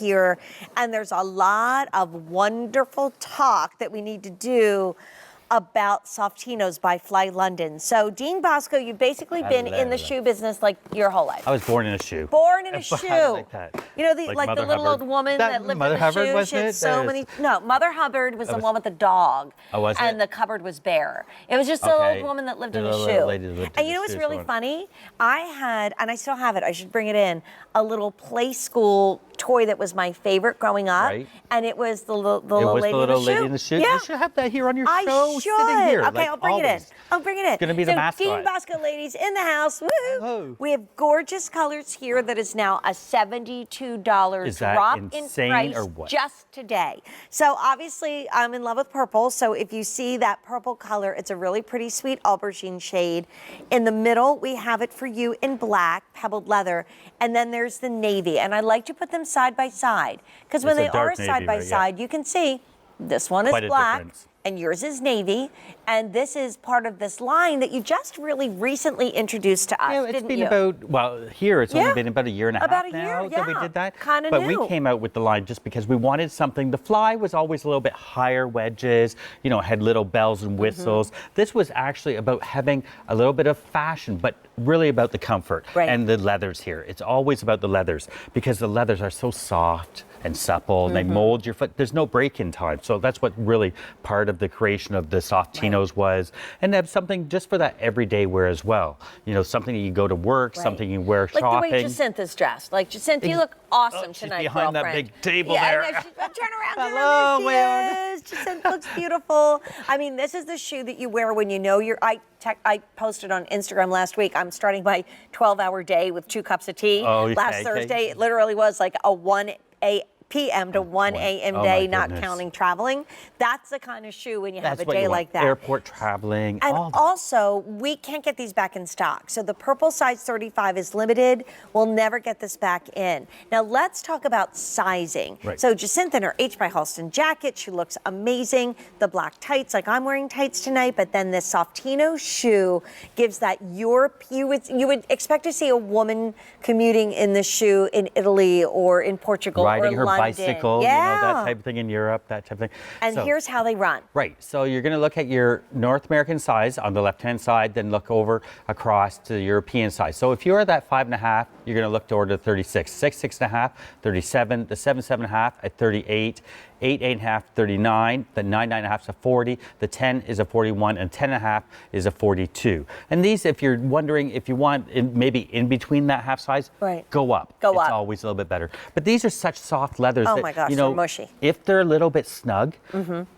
here, and there's a lot of wonderful talk that we need to do about Softinos by Fly London. So, Dean Bosco, you've basically been in the shoe business like your whole life. I was born in a shoe. Born in a shoe. Like that. You know, like the little old woman that lived Mother in the Hubbard, shoe. wasn't She had it? so many. No, Mother Hubbard was the one with the dog. Oh, was it? And the cupboard was bare. It was just the old woman that lived in a shoe. And you know what's really funny? I had, and I still have it, I should bring it in, a little play school toy that was my favorite growing up. Right. And it was the little lady in the shoe. Yeah. You should have that here on your show. I should. Sitting here, okay, I'll bring it in. I'll bring it in. It's going to be the mascot. Dean Bosco ladies in the house. Woo! Hello. We have gorgeous colors here that is now a $72 Is that drop in insane price or what? just today. So obviously I'm in love with purple. So if you see that purple color, it's a really pretty sweet aubergine shade. In the middle, we have it for you in black, pebbled leather. And then there's the navy. And I like to put them side by side because when they are side by side, you can see this one is black and yours is navy. And this is part of this line that you just really recently introduced to us, it's been about, well, here it's only been about a year and a half now that we did that. Kind of But we came out with the line just because we wanted something. The Fly was always a little bit higher wedges, you know, had little bells and whistles. This was actually about having a little bit of fashion, but really about the comfort and the leathers here. It's always about the leathers because the leathers are so soft and supple and they mold your foot. There's no break-in time. So that's what really part of the creation of the Softinos was. And have something just for that everyday wear as well. You know, something that you go to work, something you wear shopping. Like the way Jacintha's dressed. Like, Jacinth, you look awesome tonight, behind girlfriend. that big table there. Turn around. There she is. Jacinth looks beautiful. I mean, this is the shoe that you wear when you know you're... I posted on Instagram last week, I'm starting my 12-hour day with 2 cups of tea. Last Thursday, it literally was like a 1 p.m. to 1 a.m. day, not counting traveling. That's the kind of shoe when you have a day like that. Airport traveling, and also, we can't get these back in stock. So the purple size 35 is limited. We'll never get this back in. Now let's talk about sizing. So Jacintha in her H by Halston jacket, she looks amazing. The black tights, like I'm wearing tights tonight, but then this Softino shoe gives that you would expect to see a woman commuting in this shoe in Italy or in Portugal riding or her London. Bicycle, you know, that type of thing in Europe, that type of thing. And here's how they run. Right, so you're gonna look at your North American size on the left-hand side, then look over across to the European size. So if you're that 5.5, you're gonna look toward the 36, 6.5, 37, the 7.5 at 38, 8.5, 39, the 9.5 is a 40, the 10 is a 41, and 10.5 is a 42. And these, if you're wondering if you want maybe in between that half size, go up. It's always a little bit better. But these are such soft leathers that, you know, they're mushy. If they're a little bit snug,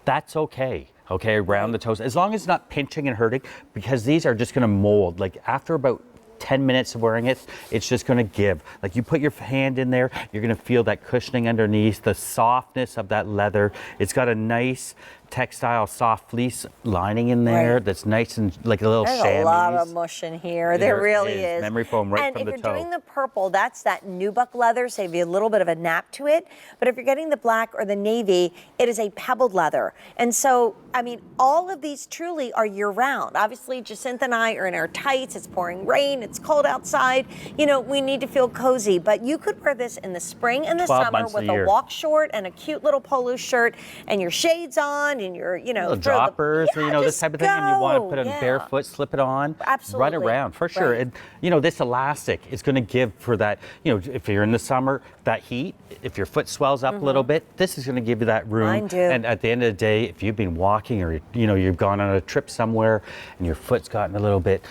that's okay. Okay, around the toes, as long as it's not pinching and hurting, because these are just gonna mold. Like after about 10 minutes of wearing it, it's just going to give. Like you put your hand in there, you're going to feel that cushioning underneath, the softness of that leather. It's got a nice textile soft fleece lining in there that's nice and like a little chamois. There's a lot of mush in here. There really is. Memory foam right from the toe. And if you're doing the purple, that's that nubuck leather, so you have a little bit of a nap to it. But if you're getting the black or the navy, it is a pebbled leather. And so, I mean, all of these truly are year-round. Obviously, Jacintha and I are in our tights. It's pouring rain. It's cold outside. You know, we need to feel cozy. But you could wear this in the spring and the summer with a walk short and a cute little polo shirt and your shades on and your, you know, droppers, you know, this type of thing, and you want to put it barefoot, slip it on, run around for sure. And you know, this elastic is going to give for that. You know, if you're in the summer, that heat. If your foot swells up a little bit, this is going to give you that room. Mine do. And at the end of the day, if you've been walking or you know you've gone on a trip somewhere and your foot's gotten a little bit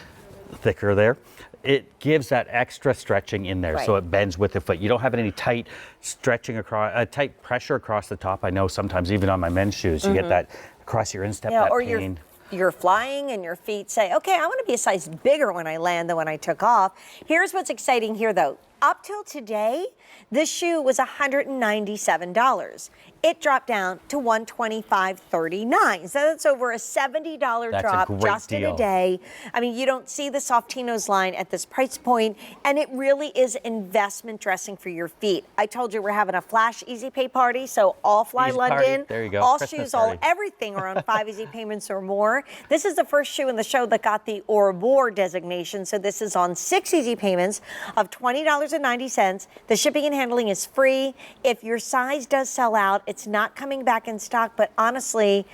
thicker there, it gives that extra stretching in there, so it bends with the foot. You don't have any tight stretching across, tight pressure across the top. I know sometimes even on my men's shoes, you get that across your instep, that pain. You're flying and your feet say, okay, I want to be a size bigger when I land than when I took off. Here's what's exciting here though. Up till today, this shoe was $197. it dropped down to $125.39. So that's over a $70 That's a drop great just in deal. a day. I mean, you don't see the Softinos line at this price point, and it really is investment dressing for your feet. I told you we're having a flash easy pay party, so all Fly Easy party. London, There you go. all Christmas shoes, all party. everything are on 5 easy payments or more. This is the first shoe in the show that got the or more designation, so this is on 6 easy payments of $20.90. The shipping and handling is free. If your size does sell out, it's not coming back in stock, but honestly,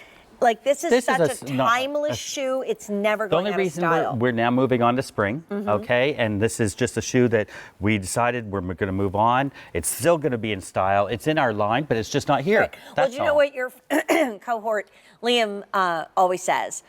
like this is such a timeless shoe. It's never going out of The only style. reason we're now moving on to spring, okay, and this is just a shoe that we decided we're going to move on. It's still going to be in style. It's in our line, but it's just not here. Right. Well, you know what your cohort, Liam, always says?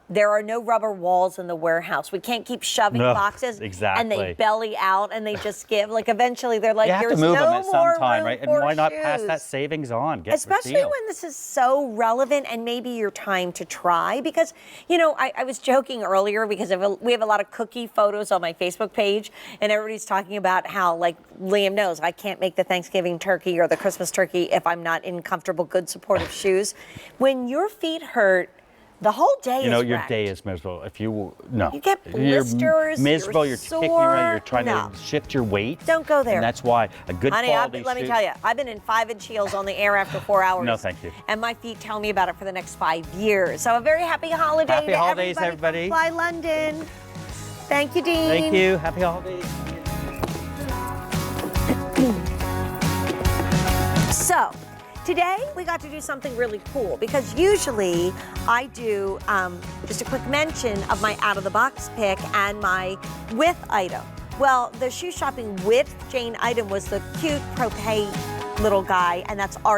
There are no rubber walls in the warehouse. We can't keep shoving boxes and they belly out and they just give. Like eventually they're like, you have there's to move no them at more some time, room right? And for why not pass shoes. that savings on? Get Especially the deal. when this is so relevant and maybe your time to try. Because, you know, I was joking earlier because we have a lot of cookie photos on my Facebook page, and everybody's talking about how, like Liam knows, I can't make the Thanksgiving turkey or the Christmas turkey if I'm not in comfortable, good, supportive shoes. When your feet hurt, the whole day is your wrecked. day is miserable. If you You get blisters, you're miserable. You're sore. kicking around. You're trying No. to shift your weight. Don't go there. And that's why a good Honey, quality let me shoe- tell you, I've been in 5-inch heels on the air after 4 hours. No, thank you. And my feet tell me about it for the next 5 years. So a very happy holiday Happy to holidays, everybody. everybody. From Fly London. Thank you, Dean. Thank you. Happy holidays. So, today we got to do something really cool because usually I do just a quick mention of my out of the box pick and my with item. Well, the shoe shopping with Jane item was the cute Propay little guy, and that's already